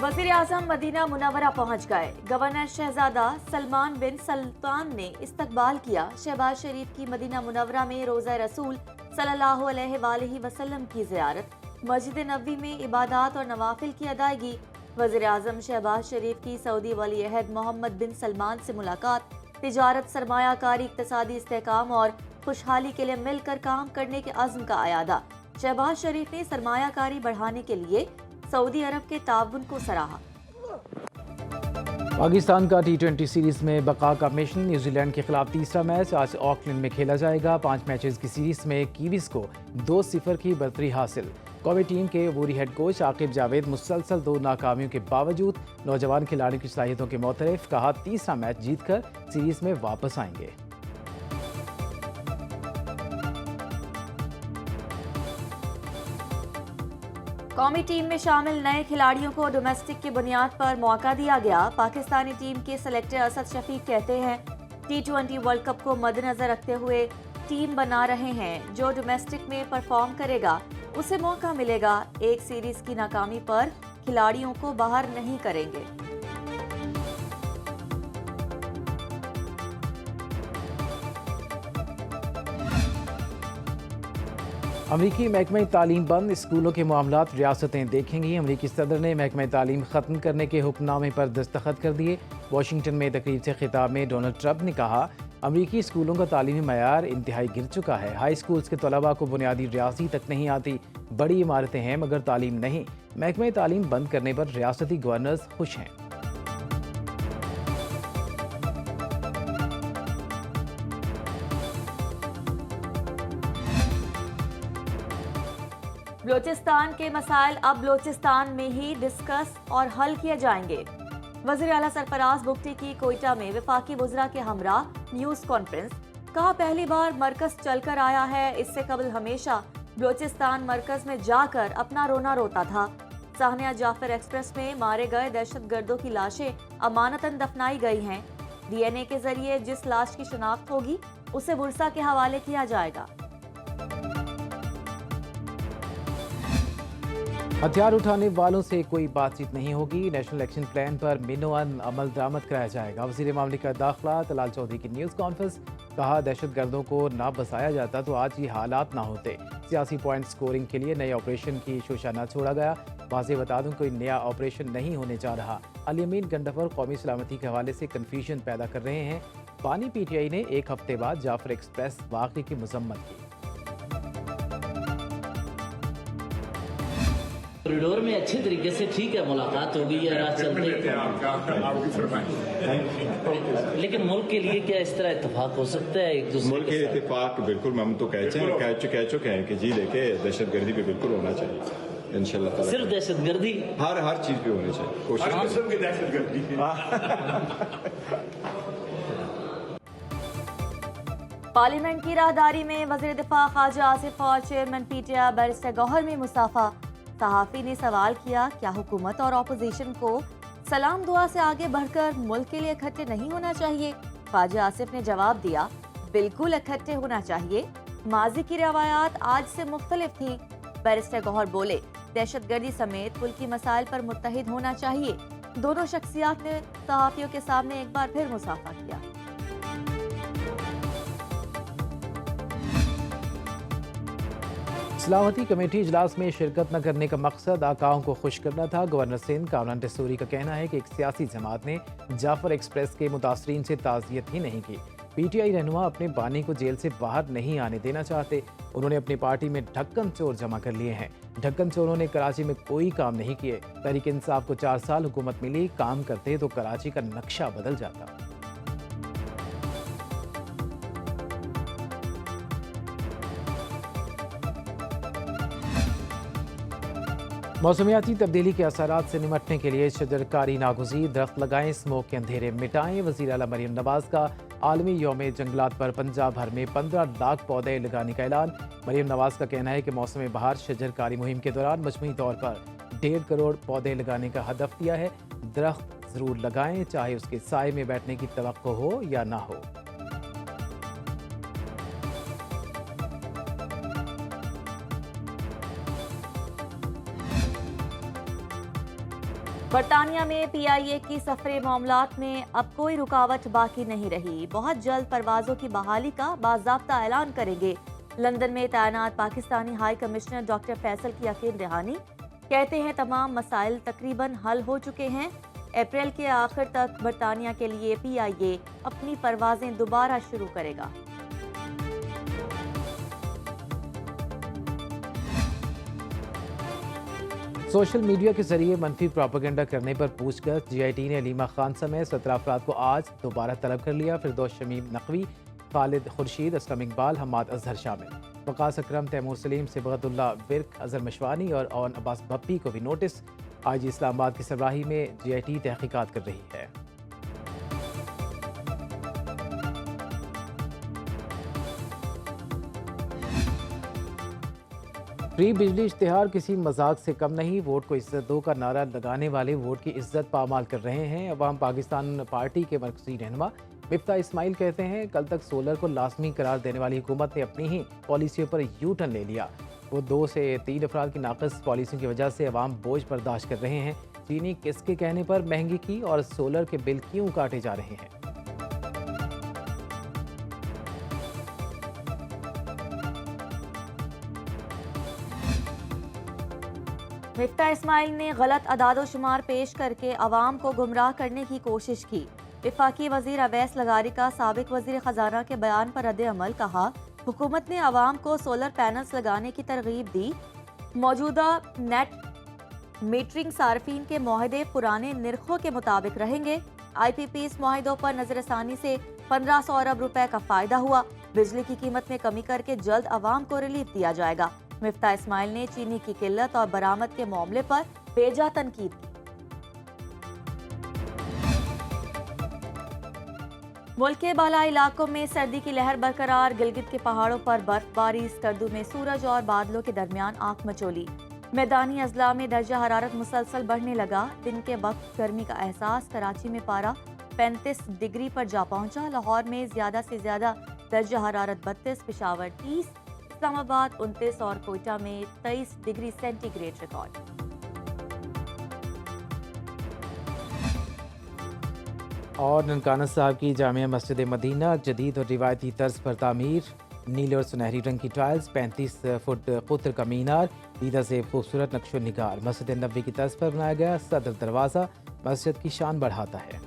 वज़ीर आज़म Medina Munawwara पहुंच गए। गवर्नर शहजादा सलमान बिन सुल्तान ने इस्तकबाल किया। शहबाज शरीफ की मदीना मुनव्वरा में रोज़ा रसूल सल्लल्लाहु अलैहि वसल्लम की ज़ियारत, मस्जिद नबवी में इबादत और नवाफिल की अदायगी। वज़ीर आज़म शहबाज शरीफ की सऊदी वली अहद मोहम्मद बिन सलमान से मुलाकात, तिजारत, सरमायाकारी, इक़्तिसादी इस्तेहकाम और खुशहाली के लिए मिलकर काम करने के अज़्म का अयादा। शहबाज शरीफ ने सरमायाकारी बढ़ाने के लिए सऊदी अरब के ताउन को सराहा। पाकिस्तान का T20 सीरीज में बका का मिशन। न्यूजीलैंड के खिलाफ तीसरा मैच आज ऑकलैंड में खेला जाएगा। 5 मैचेस की सीरीज में कीवीज को 2-0 की बढ़तरी हासिल। कौमी टीम के अबूरी हेड कोच आकिब जावेद मुसलसल 2 नाकामियों के बावजूद नौजवान खिलाड़ियों की सलाहियतों के मोतरफ, कहा तीसरा मैच जीतकर सीरीज में वापस आएंगे। कौमी टीम में शामिल नए खिलाड़ियों को डोमेस्टिक की बुनियाद पर मौका दिया गया। पाकिस्तानी टीम के सेलेक्टर असद शफीक कहते हैं T20 वर्ल्ड कप को मद्देनजर रखते हुए टीम बना रहे हैं। जो डोमेस्टिक में परफॉर्म करेगा उसे मौका मिलेगा। एक सीरीज की नाकामी पर खिलाड़ियों को बाहर नहीं करेंगे। अमरीकी महकमा तालीम बंद, स्कूलों के मामलात रियासतें देखेंगी। अमरीकी सदर ने महकमा तालीम ख़त्म करने के हुक्मनामे पर दस्तखत कर दिए। वाशिंगटन में तकरीब से खिताब में डोनाल्ड ट्रंप ने कहा अमरीकी स्कूलों का तालीमी मयार इंतहाई गिर चुका है। हाई स्कूल्स के तलबा को बुनियादी रियासी तक नहीं आती। बड़ी इमारतें हैं मगर तालीम नहीं। महकमा तालीम बंद करने पर रियासती गवर्नर्स खुश हैं। बलोचिस्तान के मसाइल अब बलोचिस्तान में ही डिस्कस और हल किए जाएंगे। वज़ीर आला सरफराज बुगटी की कोयटा में वफाकी वज़रा के हमरा न्यूज़ कॉन्फ्रेंस, कहा पहली बार मरकज चलकर आया है। इससे कबल हमेशा बलोचिस्तान मरकज में जाकर अपना रोना रोता था। साहनिया जाफर एक्सप्रेस में मारे गए दहशतगर्दों की लाशें अमानतन दफनाई गई हैं। DNA के जरिए जिस लाश की शिनाख्त होगी उसे बुरसा के हवाले किया जाएगा। हथियार उठाने वालों से कोई बातचीत नहीं होगी। नेशनल एक्शन प्लान पर मिनोअन अमल दरामद कराया जाएगा। वज़ीर मामलिकत दाखिला तलाल चौधरी की न्यूज़ कॉन्फ्रेंस, कहा दहशतगर्दों को ना बसाया जाता तो आज ये हालात ना होते। सियासी पॉइंट स्कोरिंग के लिए नए ऑपरेशन की शोशा न छोड़ा गया। वाज़े बता दूं कोई नया ऑपरेशन नहीं होने जा रहा। अल यमीन गंडफर कौमी सलामती के हवाले से कन्फ्यूजन पैदा कर रहे हैं। पानी PTI ने 1 हफ्ते बाद जाफर एक्सप्रेस वाक़े की मजम्मत की। कॉरिडोर में अच्छे तरीके से ठीक है मुलाकात होगी या राह चलते, लेकिन मुल्क के लिए क्या इस तरह इत्तेफाक हो सकता है एक दूसरे मुल्क के इत्तेफाक? बिल्कुल हम तो कह चुके हैं कि जी देखे दहशतगर्दी पे बिल्कुल होना चाहिए इंशाल्लाह। सिर्फ दहशतगर्दी, हर चीज पे होनी चाहिए कोशिश। पार्लियामेंट की राहदारी में वज़ीर दिफा ख्वाजा आसिफ और चेयरमैन PTI बैरिस्टर गौहर में मुसाफा। सहाफ़ी ने सवाल किया क्या हुकूमत और अपोजिशन को सलाम दुआ से आगे बढ़कर मुल्क के लिए इकट्ठे नहीं होना चाहिए? ख्वाजा आसिफ ने जवाब दिया बिल्कुल इकट्ठे होना चाहिए। माजी की रवायात आज से मुख्तलिफ थी। बैरिस्टर गौहर बोले दहशतगर्दी समेत मुल्की मसाइल पर मुत्तहिद होना चाहिए। दोनों शख्सियात ने सहाफ़ियों के सामने एक बार फिर मुसाफा किया। सलामती कमेटी इजलास में शिरकत न करने का मकसद आकाओं को खुश करना था। गवर्नर सिंध कामरान टेसूरी का कहना है कि एक सियासी जमात ने जाफर एक्सप्रेस के मुतासरीन से ताज़ियत ही नहीं की। PTI रहनुमा अपने बानी को जेल से बाहर नहीं आने देना चाहते। उन्होंने अपनी पार्टी में ढक्कन चोर जमा कर लिए हैं। ढक्कन चोरों ने कराची में कोई काम नहीं किए। तहरीक इंसाफ को 4 साल हुकूमत मिली, काम करते तो कराची का नक्शा बदल जाता। मौसमियाती तब्दीली के असरात से निमटने के लिए शजरकारी नागुज़ीर, दरख्त लगाएं, स्मोक के अंधेरे मिटाएं। वज़ीर आला मरियम नवाज का आलमी यौम जंगलात पर पंजाब भर में 15 लाख पौधे लगाने का ऐलान। मरियम नवाज का कहना है कि मौसम बहार शजरकारी मुहिम के दौरान मजमूई तौर पर 1.5 करोड़ पौधे लगाने का हदफ दिया है। दरख्त ज़रूर लगाएं, चाहे उसके साए में बैठने की तवक्को हो या ना हो। बरतानिया में PIA की सफरे मामलात में अब कोई रुकावट बाकी नहीं रही। बहुत जल्द परवाजों की बहाली का बाज़ाब्ता ऐलान करेंगे। लंदन में तैनात Pakistani high commissioner doctor Faisal की यकीन दहानी। कहते हैं तमाम मसाइल तकरीबन हल हो चुके हैं। अप्रैल के आखिर तक बरतानिया के लिए PIA अपनी परवाजें दोबारा शुरू करेगा। सोशल मीडिया के जरिए मनफी प्रोपेगेंडा करने पर पूछकर GIT ने अलीमा खान समेत 17 अफराद को आज दोबारा तलब कर लिया। फिरदौस शमीम नकवी, खालिद खुर्शीद, असलम इकबाल, हमाद अजहर शामिल। वकास अकरम, तैमूर सलीम, सिबगतुल्ला विर्क, अजहर मशवानी और ओन अब्बास भप्पी को भी नोटिस। IG इस्लामाबाद की सरबराही में GIT तहकीकात कर रही है। फ्री बिजली इश्तिहार किसी मजाक से कम नहीं। वोट को इज्जत दो का नारा लगाने वाले वोट की इज्जत पामाल कर रहे हैं। अवाम पाकिस्तान पार्टी के मरकजी रहनुमा मिफ्ता इस्माइल कहते हैं कल तक सोलर को लाजमी करार देने वाली हुकूमत ने अपनी ही पॉलिसियों पर यू टर्न ले लिया। वो 2 से 3 अफराद की नाकस पॉलिसियों की वजह से अवाम बोझ बर्दाश्त कर रहे हैं। चीनी किसके कहने पर महंगी की और सोलर के बिल क्यों काटे जा रहे हैं। मिफ्ता इस्माइल ने गलत अदादोशुमार पेश करके अवाम को गुमराह करने की कोशिश की। वफाकी वजीर अवैस लगारी का साबिक वजीर खजाना के बयान पर रद्द अमल। कहा हुकूमत ने अवाम को सोलर पैनल्स लगाने की तरगीब दी। मौजूदा नेट मीटरिंग सार्फिन के मुआहदे पुराने निरखों के मुताबिक रहेंगे। IPP इस मुआहदों पर नजरसानी से 1500 अरब रुपए का फायदा हुआ। बिजली की कीमत में कमी करके जल्द अवाम को रिलीफ दिया जाएगा। मिफ्ता इस्माइल ने चीनी की किल्लत और बरामद के मामले पर बेजा तनकीद की। मुल्क के बाला इलाकों में सर्दी की लहर बरकरार। गिलगित के पहाड़ों पर बर्फबारी, स्कर्दू में सूरज और बादलों के दरमियान आंख मचोली। मैदानी अजला में दर्जा हरारत मुसलसल बढ़ने लगा। दिन के वक्त गर्मी का एहसास। कराची में पारा 35 डिग्री पर जा पहुंचा। लाहौर में ज्यादा से ज्यादा दर्जा हरारत 32, पेशावर 30, इस्लामाबाद 29 और कोयटा में 23 डिग्री सेंटीग्रेड रिकॉर्ड। और ननकाना साहब की जामिया मस्जिद मदीना जदीद और रिवायती तर्ज पर तामीर। नीले और सुनहरी रंग की टाइल्स, 35 फुट कुत्र का मीनार, दीदा से खूबसूरत नक्शो निगार। मस्जिद नबवी की तर्ज पर बनाया गया सदर दरवाज़ा मस्जिद की शान बढ़ाता है।